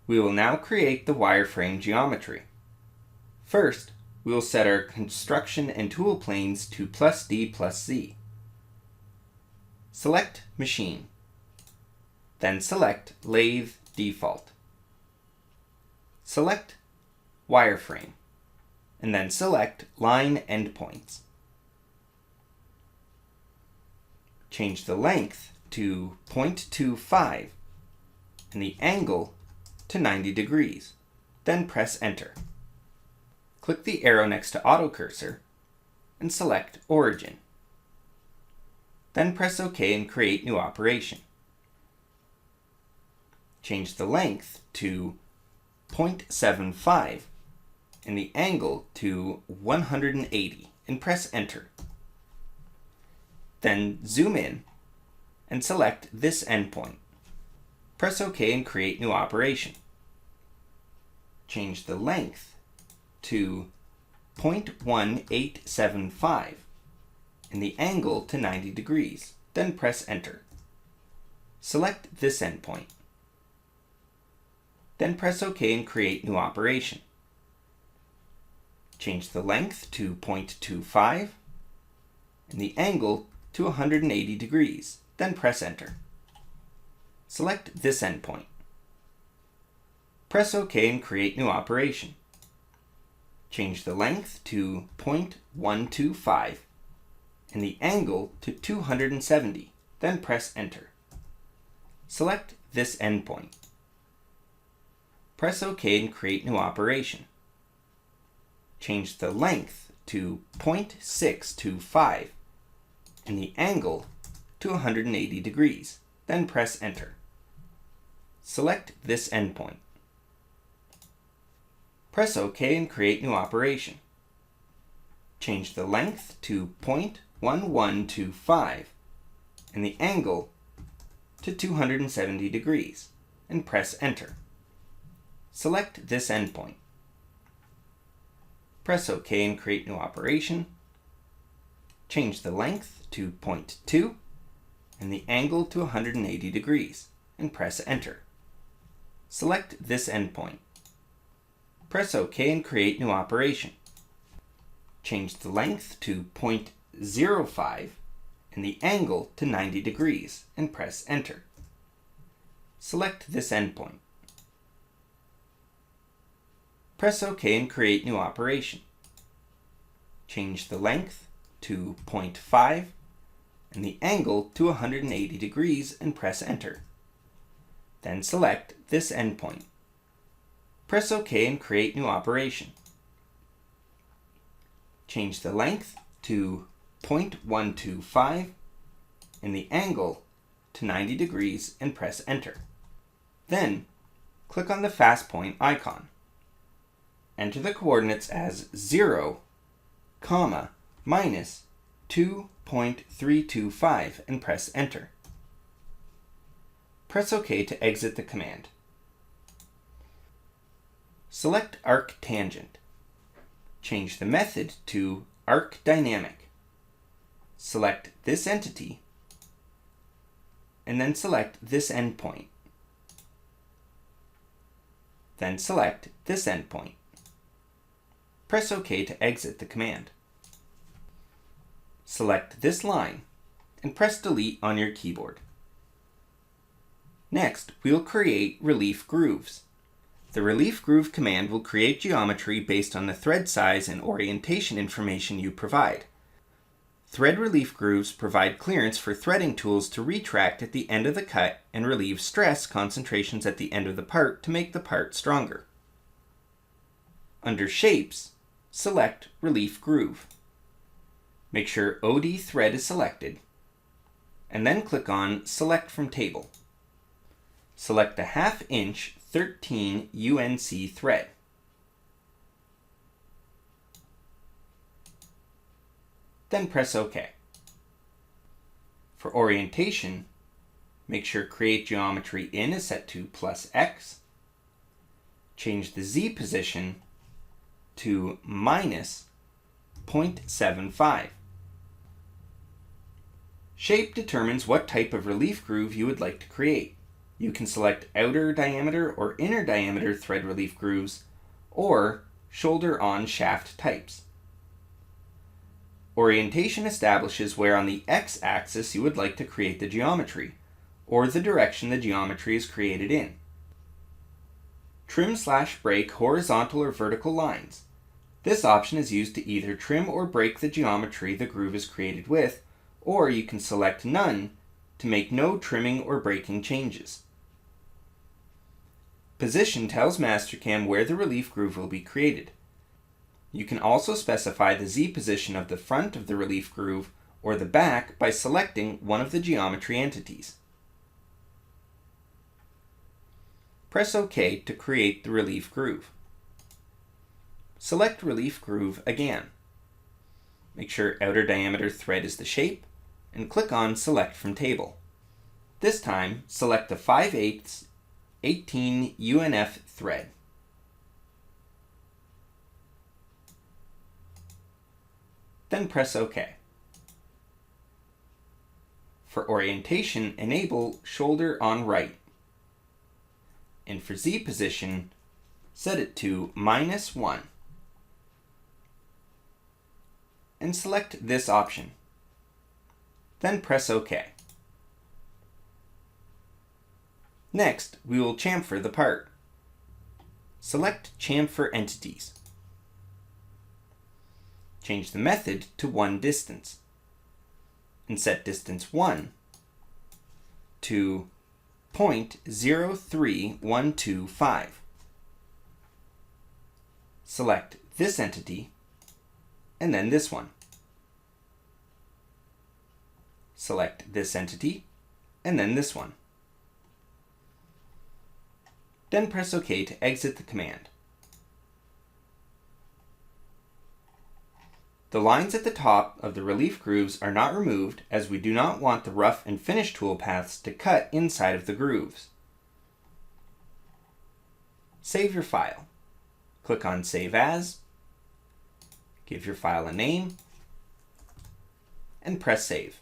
We will now create the wireframe geometry. First, we will set our construction and tool planes to +D +Z. Select Machine. Then select Lathe Default. Select Wireframe, and then select Line Endpoints. Change the length to 0.25 and the angle to 90 degrees. Then press Enter. Click the arrow next to Auto Cursor and select Origin. Then press OK and create new operation. Change the length to 0.75 and the angle to 180 and press Enter. Then zoom in and select this endpoint. Press OK and create new operation. Change the length to 0.1875 and the angle to 90 degrees. Then press Enter. Select this endpoint. Then press OK and create new operation. Change the length to 0.25 and the angle to 180 degrees. Then press Enter. Select this endpoint. Press OK and create new operation. Change the length to 0.125 and the angle to 270. Then press Enter. Select this endpoint. Press OK and create new operation. Change the length to 0.625 and the angle to 180 degrees. Then press Enter. Select this endpoint. Press OK and create new operation. Change the length to 0.1125 and the angle to 270 degrees and press Enter. Select this endpoint. Press OK and create new operation. Change the length to 0.2 and the angle to 180 degrees and press Enter. Select this endpoint. Press OK and create new operation. Change the length to 0.05 and the angle to 90 degrees and press Enter. Select this endpoint. Press OK and create new operation. Change the length to 0.5 and the angle to 180 degrees and press Enter. Then select this endpoint. Press OK and create new operation. Change the length to 0.125 and the angle to 90 degrees and press Enter. Then click on the fast point icon. Enter the coordinates as 0, minus 2.325 and press Enter. Press OK to exit the command. Select Arc Tangent. Change the method to Arc Dynamic. Select this entity and then select this endpoint. Then select this endpoint. Press OK to exit the command. Select this line and press Delete on your keyboard. Next, we will create relief grooves. The relief groove command will create geometry based on the thread size and orientation information you provide. Thread relief grooves provide clearance for threading tools to retract at the end of the cut and relieve stress concentrations at the end of the part to make the part stronger. Under Shapes, select Relief Groove. Make sure OD thread is selected, and then click on Select from Table. Select the 1/2 inch 13 UNC thread. Then press OK. For orientation, make sure Create Geometry In is set to +X. Change the Z position to -0.75. Shape determines what type of relief groove you would like to create. You can select outer diameter or inner diameter thread relief grooves, or shoulder-on shaft types. Orientation establishes where on the x-axis you would like to create the geometry, or the direction the geometry is created in. Trim/break horizontal or vertical lines. This option is used to either trim or break the geometry the groove is created with, or you can select none to make no trimming or breaking changes. Position tells Mastercam where the relief groove will be created. You can also specify the Z position of the front of the relief groove or the back by selecting one of the geometry entities. Press OK to create the relief groove. Select Relief Groove again. Make sure outer diameter thread is the shape, and click on Select from Table. This time, select the 5/8 18 UNF thread. Then press OK. For orientation, enable shoulder on right. And for Z position, set it to -1. And select this option. Then press OK. Next, we will chamfer the part. Select Chamfer Entities. Change the method to 1 distance, and set distance 1 to 0.03125. Select this entity, and then this one. Select this entity, and then this one. Then press OK to exit the command. The lines at the top of the relief grooves are not removed as we do not want the rough and finish toolpaths to cut inside of the grooves. Save your file. Click on Save As, give your file a name, and press Save.